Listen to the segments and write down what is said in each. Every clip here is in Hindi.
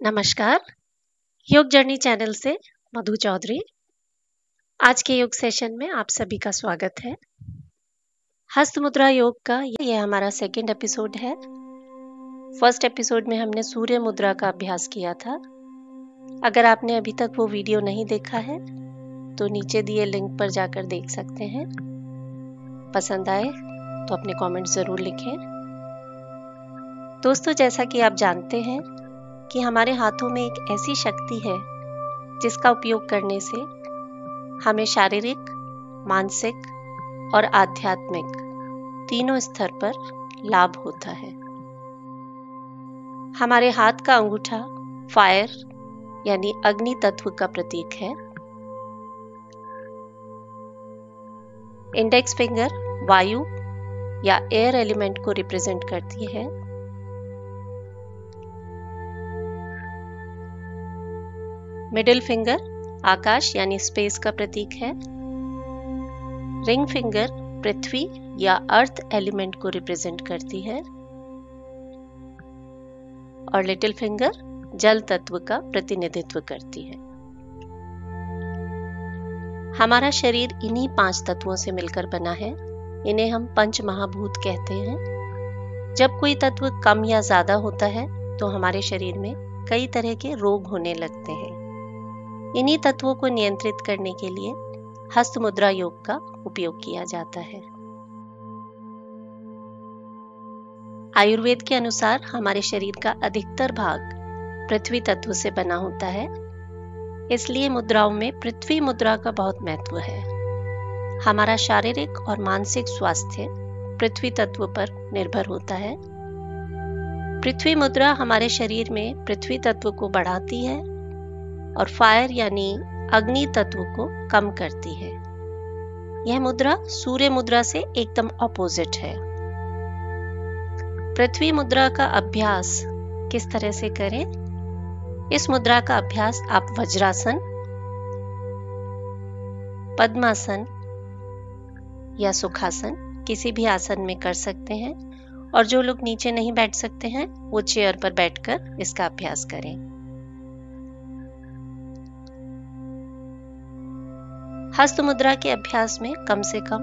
नमस्कार। योग जर्नी चैनल से मधु चौधरी। आज के योग सेशन में आप सभी का स्वागत है। हस्त मुद्रा योग का यह हमारा सेकंड एपिसोड है। फर्स्ट एपिसोड में हमने सूर्य मुद्रा का अभ्यास किया था। अगर आपने अभी तक वो वीडियो नहीं देखा है तो नीचे दिए लिंक पर जाकर देख सकते हैं। पसंद आए तो अपने कमेंट जरूर लिखें। दोस्तों, जैसा कि आप जानते हैं कि हमारे हाथों में एक ऐसी शक्ति है जिसका उपयोग करने से हमें शारीरिक, मानसिक और आध्यात्मिक तीनों स्तर पर लाभ होता है। हमारे हाथ का अंगूठा फायर यानी अग्नि तत्व का प्रतीक है। इंडेक्स फिंगर वायु या एयर एलिमेंट को रिप्रेजेंट करती है। मिडिल फिंगर आकाश यानी स्पेस का प्रतीक है। रिंग फिंगर पृथ्वी या अर्थ एलिमेंट को रिप्रेजेंट करती है और लिटिल फिंगर जल तत्व का प्रतिनिधित्व करती है। हमारा शरीर इन्हीं 5 तत्वों से मिलकर बना है। इन्हें हम पंच महाभूत कहते हैं। जब कोई तत्व कम या ज्यादा होता है तो हमारे शरीर में कई तरह के रोग होने लगते हैं। इन्हीं तत्वों को नियंत्रित करने के लिए हस्त मुद्रा योग का उपयोग किया जाता है। आयुर्वेद के अनुसार हमारे शरीर का अधिकतर भाग पृथ्वी तत्व से बना होता है। इसलिए मुद्राओं में पृथ्वी मुद्रा का बहुत महत्व है। हमारा शारीरिक और मानसिक स्वास्थ्य पृथ्वी तत्व पर निर्भर होता है। पृथ्वी मुद्रा हमारे शरीर में पृथ्वी तत्व को बढ़ाती है और फायर यानी अग्नि तत्व को कम करती है। यह मुद्रा सूर्य मुद्रा से एकदम ऑपोजिट है। पृथ्वी मुद्रा का अभ्यास किस तरह से करें? इस मुद्रा का अभ्यास आप वज्रासन, पद्मासन या सुखासन किसी भी आसन में कर सकते हैं। और जो लोग नीचे नहीं बैठ सकते हैं वो चेयर पर बैठकर इसका अभ्यास करें। हस्त मुद्रा के अभ्यास में कम से कम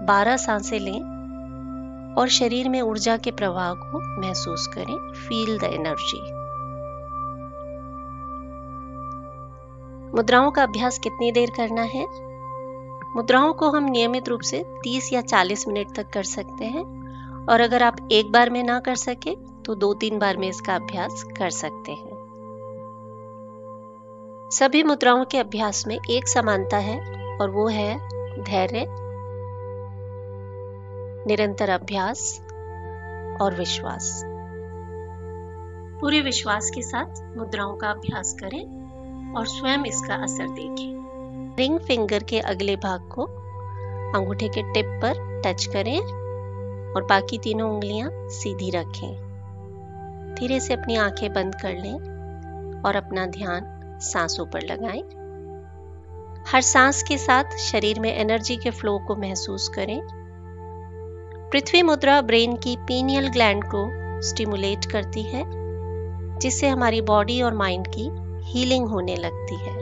12 सांसें लें और शरीर में ऊर्जा के प्रवाह को महसूस करें। Feel the energy. मुद्राओं का अभ्यास कितनी देर करना है? मुद्राओं को हम नियमित रूप से 30 या 40 मिनट तक कर सकते हैं और अगर आप एक बार में ना कर सके तो 2-3 बार में इसका अभ्यास कर सकते हैं। सभी मुद्राओं के अभ्यास में एक समानता है और वो है धैर्य, निरंतर अभ्यास और विश्वास। पूरे विश्वास के साथ मुद्राओं का अभ्यास करें और स्वयं इसका असर देखें। रिंग फिंगर के अगले भाग को अंगूठे के टिप पर टच करें और बाकी तीनों उंगलियां सीधी रखें। धीरे से अपनी आंखें बंद कर लें और अपना ध्यान सांसों पर लगाएं। हर सांस के साथ शरीर में एनर्जी के फ्लो को महसूस करें। पृथ्वी मुद्रा ब्रेन की पीनियल ग्लैंड को स्टिमुलेट करती है जिससे हमारी बॉडी और माइंड की हीलिंग होने लगती है।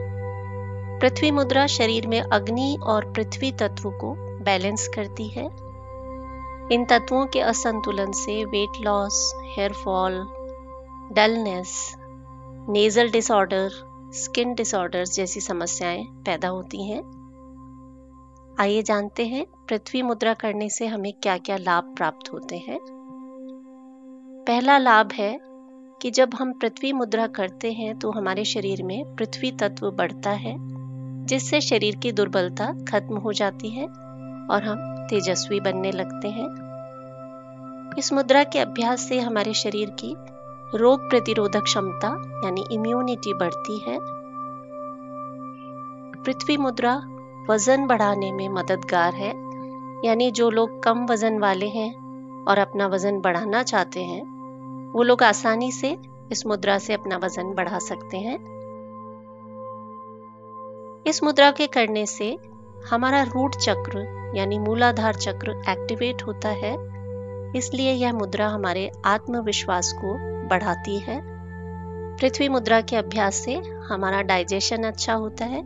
पृथ्वी मुद्रा शरीर में अग्नि और पृथ्वी तत्व को बैलेंस करती है। इन तत्वों के असंतुलन से weight loss, hair fall, dullness, nasal disorder, skin disorders जैसी समस्याएं पैदा होती हैं। आइए जानते हैं पृथ्वी मुद्रा करने से हमें क्या क्या लाभ प्राप्त होते हैं। पहला लाभ है कि जब हम पृथ्वी मुद्रा करते हैं तो हमारे शरीर में पृथ्वी तत्व बढ़ता है जिससे शरीर की दुर्बलता खत्म हो जाती है और हम तेजस्वी बनने लगते हैं। इस मुद्रा के अभ्यास से हमारे शरीर की रोग प्रतिरोधक क्षमता यानी इम्यूनिटी बढ़ती है। पृथ्वी मुद्रा वजन बढ़ाने में मददगार है, यानी जो लोग कम वजन वाले हैं और अपना वजन बढ़ाना चाहते हैं वो लोग आसानी से इस मुद्रा से अपना वजन बढ़ा सकते हैं। इस मुद्रा के करने से हमारा रूट चक्र यानी मूलाधार चक्र एक्टिवेट होता है। इसलिए यह मुद्रा हमारे आत्मविश्वास को बढ़ाती है। पृथ्वी मुद्रा के अभ्यास से हमारा डाइजेशन अच्छा होता है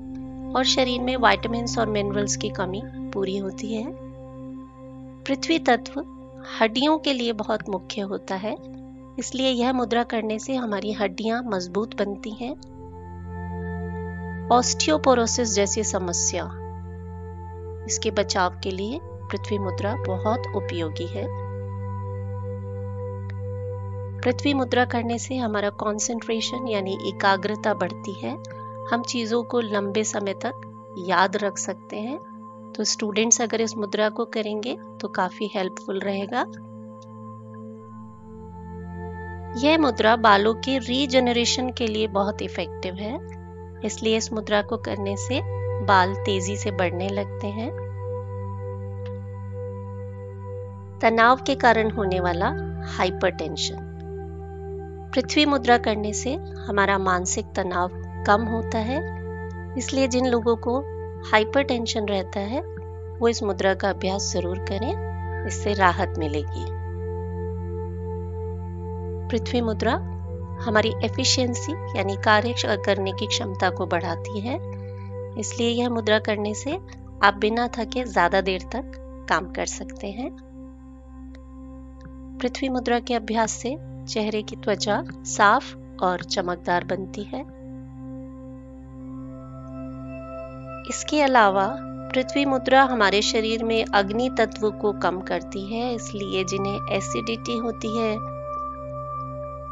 और शरीर में विटामिन्स और मिनरल्स की कमी पूरी होती है। पृथ्वी तत्व हड्डियों के लिए बहुत मुख्य होता है, इसलिए यह मुद्रा करने से हमारी हड्डियां मजबूत बनती हैं। ऑस्टियोपोरोसिस जैसी समस्या, इसके बचाव के लिए पृथ्वी मुद्रा बहुत उपयोगी है। पृथ्वी मुद्रा करने से हमारा कंसंट्रेशन यानी एकाग्रता बढ़ती है। हम चीज़ों को लंबे समय तक याद रख सकते हैं। तो स्टूडेंट्स अगर इस मुद्रा को करेंगे तो काफ़ी हेल्पफुल रहेगा। यह मुद्रा बालों के रीजनरेशन के लिए बहुत इफेक्टिव है, इसलिए इस मुद्रा को करने से बाल तेजी से बढ़ने लगते हैं। तनाव के कारण होने वाला हाइपरटेंशन, पृथ्वी मुद्रा करने से हमारा मानसिक तनाव कम होता है, इसलिए जिन लोगों को हाइपरटेंशन रहता है वो इस मुद्रा का अभ्यास जरूर करें, इससे राहत मिलेगी। पृथ्वी मुद्रा हमारी एफिशिएंसी यानी कार्य करने की क्षमता को बढ़ाती है, इसलिए यह मुद्रा करने से आप बिना थके ज्यादा देर तक काम कर सकते हैं। पृथ्वी मुद्रा के अभ्यास से चेहरे की त्वचा साफ और चमकदार बनती है। इसके अलावा पृथ्वी मुद्रा हमारे शरीर में अग्नि तत्व को कम करती है, इसलिए जिन्हें एसिडिटी होती है,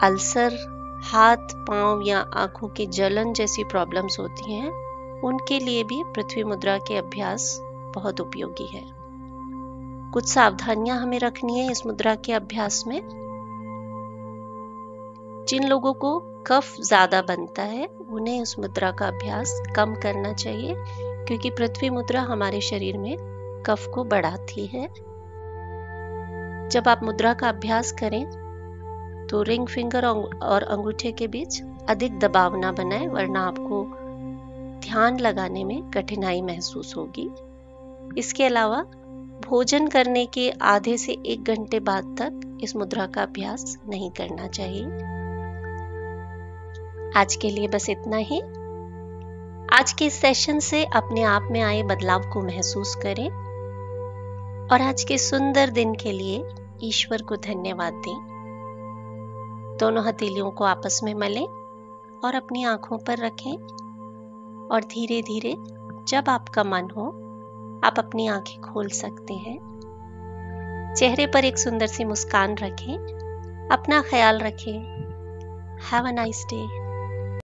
अल्सर, हाथ पांव या आंखों की जलन जैसी प्रॉब्लम्स होती हैं, उनके लिए भी पृथ्वी मुद्रा के अभ्यास बहुत उपयोगी है। कुछ सावधानियां हमें रखनी है इस मुद्रा के अभ्यास में। जिन लोगों को कफ ज्यादा बनता है उन्हें इस मुद्रा का अभ्यास कम करना चाहिए, क्योंकि पृथ्वी मुद्रा हमारे शरीर में कफ को बढ़ाती है। जब आप मुद्रा का अभ्यास करें तो रिंग फिंगर और अंगूठे के बीच अधिक दबाव ना बनाएं, वरना आपको ध्यान लगाने में कठिनाई महसूस होगी। इसके अलावा भोजन करने के आधे से 1 घंटे बाद तक इस मुद्रा का अभ्यास नहीं करना चाहिए। आज के लिए बस इतना ही। आज के इस सेशन से अपने आप में आए बदलाव को महसूस करें और आज के सुंदर दिन के लिए ईश्वर को धन्यवाद दें। दोनों हथेलियों को आपस में मलें और अपनी आंखों पर रखें और धीरे धीरे जब आपका मन हो आप अपनी आंखें खोल सकते हैं। चेहरे पर एक सुंदर सी मुस्कान रखें। अपना ख्याल रखें। Have a nice day.